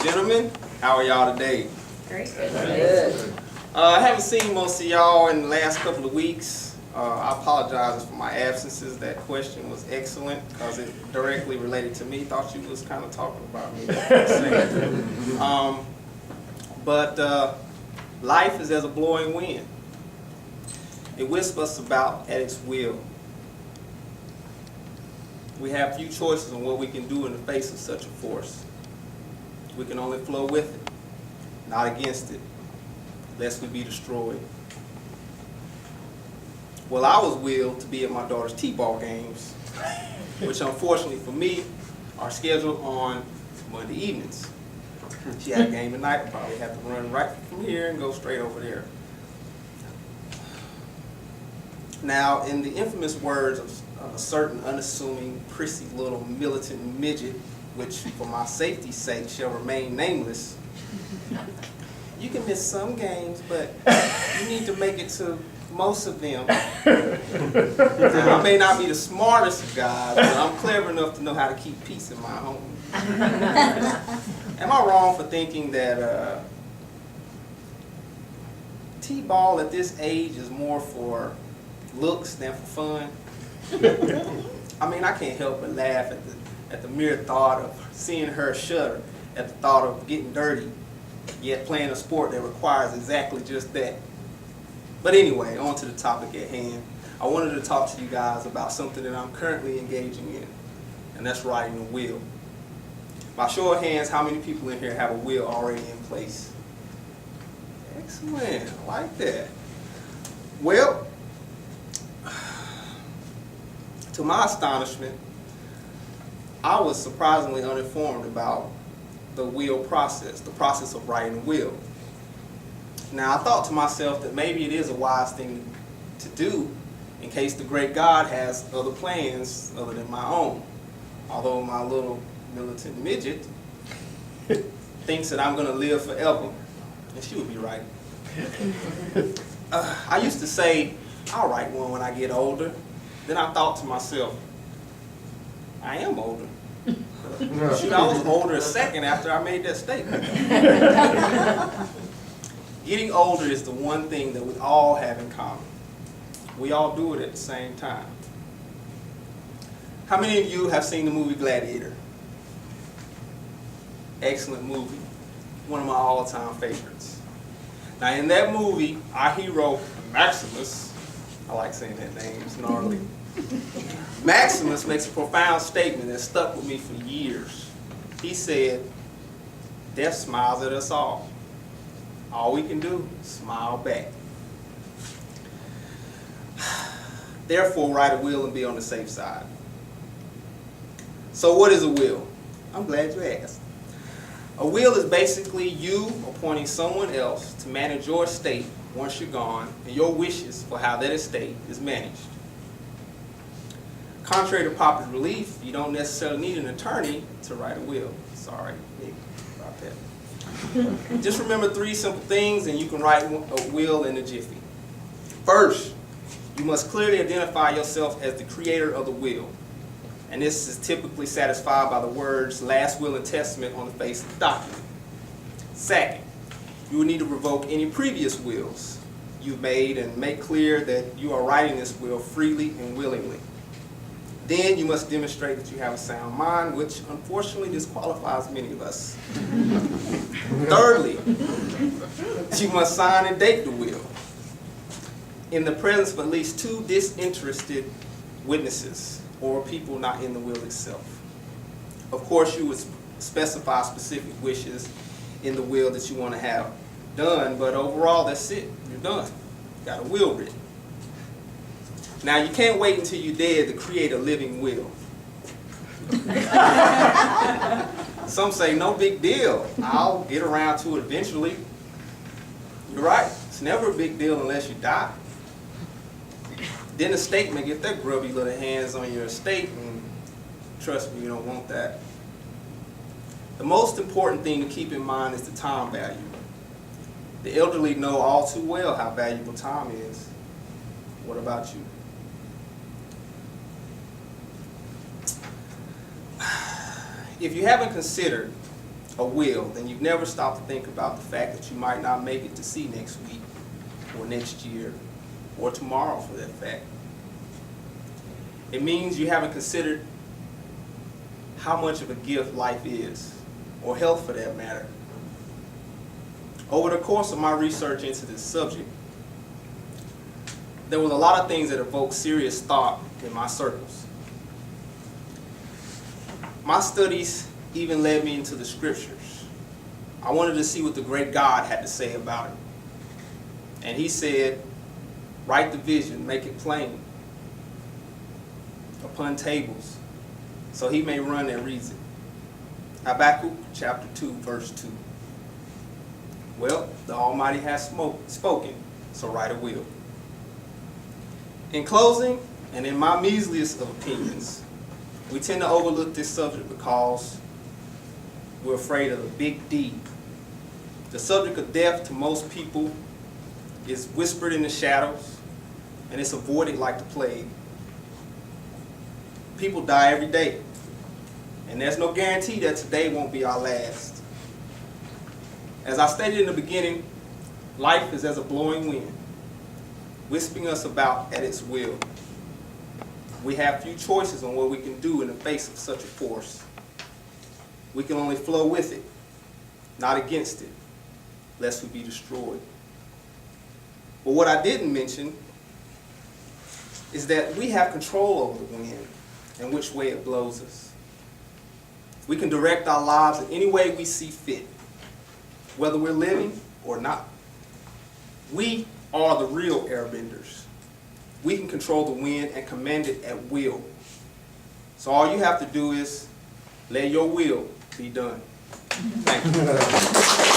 Gentlemen, how are y'all today? Great. Good. I haven't seen most of y'all in the last couple of weeks. I apologize for my absences. That question was excellent because it directly related to me. Thought you was kind of talking about me. But life is as a blowing wind. It whisks us about at its will. We have few choices on what we can do in the face of such a force. We can only flow with it, not against it, lest we be destroyed. Well, I was willed to be at my daughter's T-ball games, which unfortunately for me are scheduled on Monday evenings. She had a game tonight. I probably have to run right from here and go straight over there. Now, in the infamous words of a certain unassuming, prissy little militant midget, which for my safety's sake shall remain nameless, you can miss some games, but you need to make it to most of them. Now, I may not be the smartest of guys, but I'm clever enough to know how to keep peace in my home. Am I wrong for thinking that T-ball at this age is more for looks than for fun? I mean, I can't help but laugh at the mere thought of seeing her shudder at the thought of getting dirty, yet playing a sport that requires exactly just that. But anyway, on to the topic at hand. I wanted to talk to you guys about something that I'm currently engaging in, and that's riding a wheel. By show of hands, how many people in here have a wheel already in place? Excellent, I like that. Well, to my astonishment, I was surprisingly uninformed about the wheel process, the process of riding a wheel. Now, I thought to myself that maybe it is a wise thing to do in case the great God has other plans other than my own. Although my little militant midget thinks that I'm going to live forever, and she would be right. I used to say, I'll write one when I get older. Then I thought to myself, I am older. Shoot, I was older a second after I made that statement. Getting older is the one thing that we all have in common. We all do it at the same time. How many of you have seen the movie Gladiator? Excellent movie. One of my all-time favorites. Now in that movie, our hero, Maximus, I like saying that name, it's gnarly. Maximus makes a profound statement that stuck with me for years. He said, death smiles at us all. All we can do is smile back. Therefore, ride a wheel and be on the safe side. So what is a will? I'm glad you asked. A will is basically you appointing someone else to manage your estate once you're gone, and your wishes for how that estate is managed. Contrary to popular belief, you don't necessarily need an attorney to write a will. Sorry, Nick, about that. Just remember 3 simple things and you can write a will in a jiffy. First, you must clearly identify yourself as the creator of the will. And this is typically satisfied by the words last will and testament on the face of the document. Second, you will need to revoke any previous wills you've made and make clear that you are writing this will freely and willingly. Then you must demonstrate that you have a sound mind, which unfortunately disqualifies many of us. Thirdly, you must sign and date the will in the presence of at least 2 disinterested witnesses or people not in the will itself. Of course, you would specify specific wishes in the will that you want to have done, but overall, that's it. You're done. You got a will written. Now, you can't wait until you're dead to create a living will. Some say, no big deal. I'll get around to it eventually. You're right. It's never a big deal unless you die. Then the state may get their grubby little hands on your estate, and trust me, you don't want that. The most important thing to keep in mind is the time value. The elderly know all too well how valuable time is. What about you? If you haven't considered a will, then you've never stopped to think about the fact that you might not make it to see next week or next year or tomorrow for that fact. It means you haven't considered how much of a gift life is, or health for that matter. Over the course of my research into this subject, there was a lot of things that evoked serious thought in my circles. My studies even led me into the scriptures. I wanted to see what the great God had to say about it. And he said, write the vision, make it plain upon tables, so he may run that reads it. Habakkuk chapter 2, verse 2. Well, the Almighty has spoken, so write a will. In closing, and in my measliest of opinions, we tend to overlook this subject because we're afraid of the big D. The subject of death to most people is whispered in the shadows, and it's avoided like the plague. People die every day, and there's no guarantee that today won't be our last. As I stated in the beginning, life is as a blowing wind, whispering us about at its will. We have few choices on what we can do in the face of such a force. We can only flow with it, not against it, lest we be destroyed. But what I didn't mention is that we have control over the wind and which way it blows us. We can direct our lives in any way we see fit, whether we're living or not. We are the real airbenders. We can control the wind and command it at will. So all you have to do is let your will be done. Thank you.